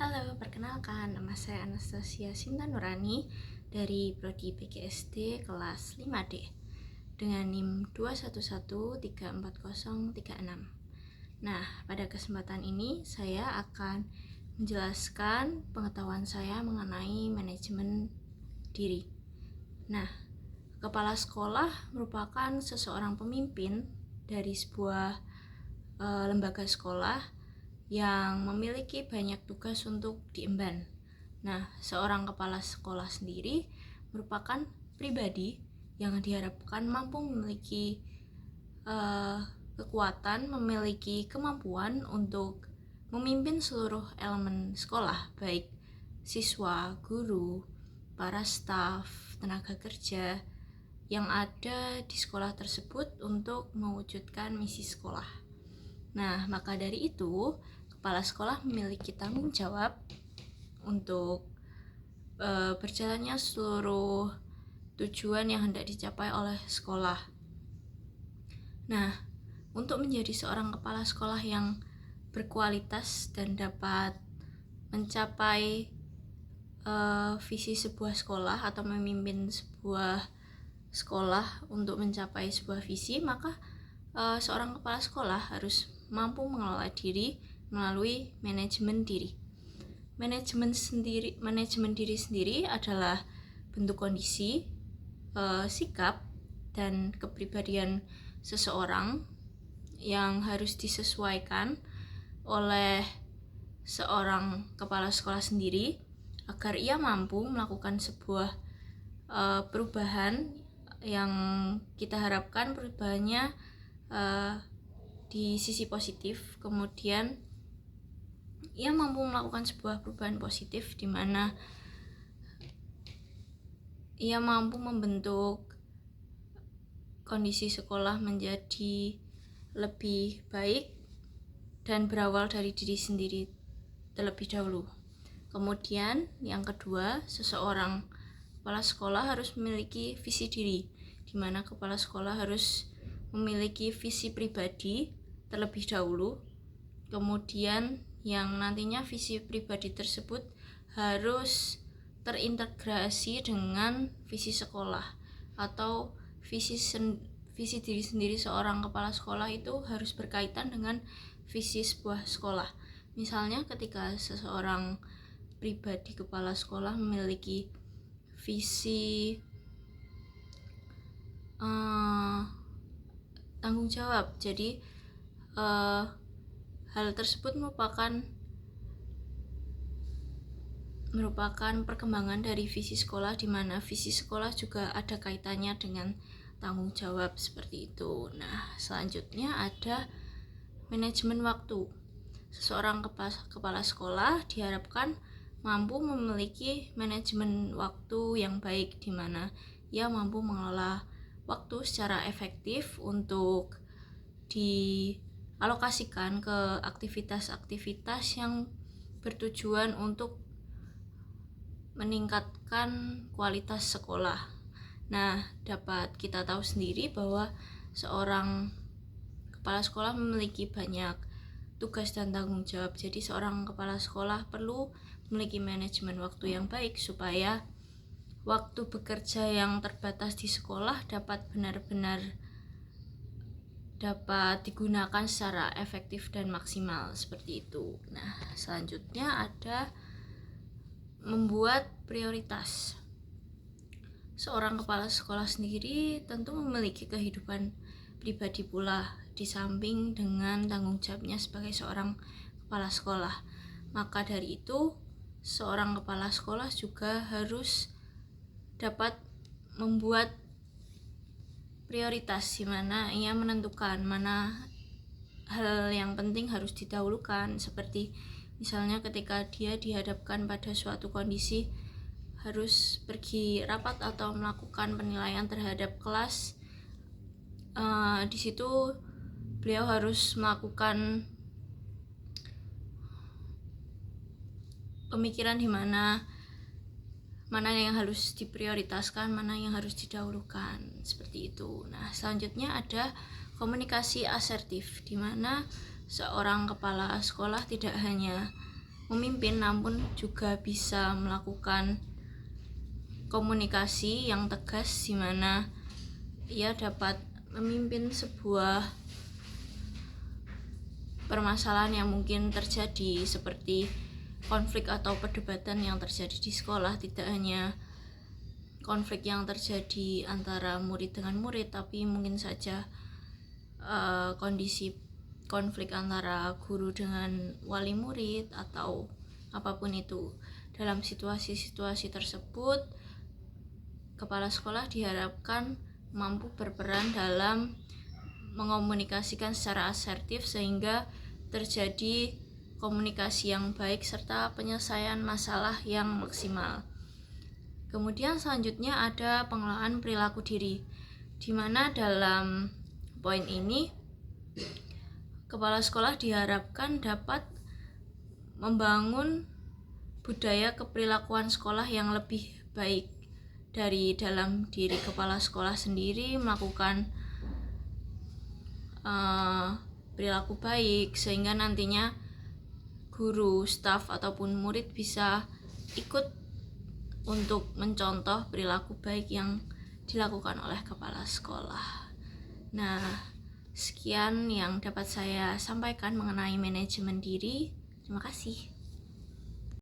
Halo, perkenalkan, nama saya Anastasia Sinta Nurani dari Prodi PGSD kelas 5D dengan NIM 211340036. Nah, pada kesempatan ini saya akan menjelaskan pengetahuan saya mengenai manajemen diri. Nah, kepala sekolah merupakan seseorang pemimpin dari sebuah lembaga sekolah yang memiliki banyak tugas untuk diemban. Nah, seorang kepala sekolah sendiri merupakan pribadi yang diharapkan mampu memiliki kekuatan, memiliki kemampuan untuk memimpin seluruh elemen sekolah, baik siswa, guru, para staf, tenaga kerja yang ada di sekolah tersebut untuk mewujudkan misi sekolah. Nah, maka dari itu, kepala sekolah memiliki tanggung jawab untuk berjalannya seluruh tujuan yang hendak dicapai oleh sekolah. Nah, untuk menjadi seorang kepala sekolah yang berkualitas dan dapat mencapai visi sebuah sekolah atau memimpin sebuah sekolah untuk mencapai sebuah visi, maka seorang kepala sekolah harus mampu mengelola diri melalui manajemen diri. Manajemen diri sendiri adalah bentuk kondisi, sikap, dan kepribadian seseorang yang harus disesuaikan oleh seorang kepala sekolah sendiri agar ia mampu melakukan sebuah perubahan yang kita harapkan perubahannya di sisi positif. Kemudian ia mampu melakukan sebuah perubahan positif di mana ia mampu membentuk kondisi sekolah menjadi lebih baik dan berawal dari diri sendiri terlebih dahulu. Kemudian yang kedua, seseorang kepala sekolah harus memiliki visi diri, di mana kepala sekolah harus memiliki visi pribadi terlebih dahulu. Kemudian yang nantinya visi pribadi tersebut harus terintegrasi dengan visi sekolah atau visi diri sendiri seorang kepala sekolah itu harus berkaitan dengan visi sebuah sekolah. Misalnya ketika seseorang pribadi kepala sekolah memiliki visi tanggung jawab, jadi hal tersebut merupakan perkembangan dari visi sekolah, di mana visi sekolah juga ada kaitannya dengan tanggung jawab seperti itu. Nah, selanjutnya ada manajemen waktu. Seseorang kepala sekolah diharapkan mampu memiliki manajemen waktu yang baik, di mana ia mampu mengelola waktu secara efektif untuk dialokasikan ke aktivitas-aktivitas yang bertujuan untuk meningkatkan kualitas sekolah. Nah, dapat kita tahu sendiri bahwa seorang kepala sekolah memiliki banyak tugas dan tanggung jawab. Jadi seorang kepala sekolah perlu memiliki manajemen waktu yang baik supaya waktu bekerja yang terbatas di sekolah dapat benar-benar dapat digunakan secara efektif dan maksimal seperti itu. Nah, selanjutnya ada membuat prioritas. Seorang kepala sekolah sendiri tentu memiliki kehidupan pribadi pula di samping dengan tanggung jawabnya sebagai seorang kepala sekolah. Maka dari itu, seorang kepala sekolah juga harus dapat membuat prioritas, di mana ia menentukan mana hal yang penting harus didahulukan, seperti misalnya ketika dia dihadapkan pada suatu kondisi harus pergi rapat atau melakukan penilaian terhadap kelas, di situ beliau harus melakukan pemikiran di mana yang harus diprioritaskan, mana yang harus didahulukan, seperti itu. Nah, selanjutnya ada komunikasi asertif, di mana seorang kepala sekolah tidak hanya memimpin, namun juga bisa melakukan komunikasi yang tegas, di mana ia dapat memimpin sebuah permasalahan yang mungkin terjadi, seperti konflik atau perdebatan yang terjadi di sekolah. Tidak hanya konflik yang terjadi antara murid dengan murid, tapi mungkin saja kondisi konflik antara guru dengan wali murid atau apapun itu. Dalam situasi-situasi tersebut, kepala sekolah diharapkan mampu berperan dalam mengomunikasikan secara asertif sehingga terjadi komunikasi yang baik serta penyelesaian masalah yang maksimal. Kemudian selanjutnya ada pengelolaan perilaku diri, di mana dalam poin ini kepala sekolah diharapkan dapat membangun budaya keperilakuan sekolah yang lebih baik dari dalam diri kepala sekolah sendiri, melakukan perilaku baik sehingga nantinya guru, staf ataupun murid bisa ikut untuk mencontoh perilaku baik yang dilakukan oleh kepala sekolah. Nah, sekian yang dapat saya sampaikan mengenai manajemen diri. Terima kasih.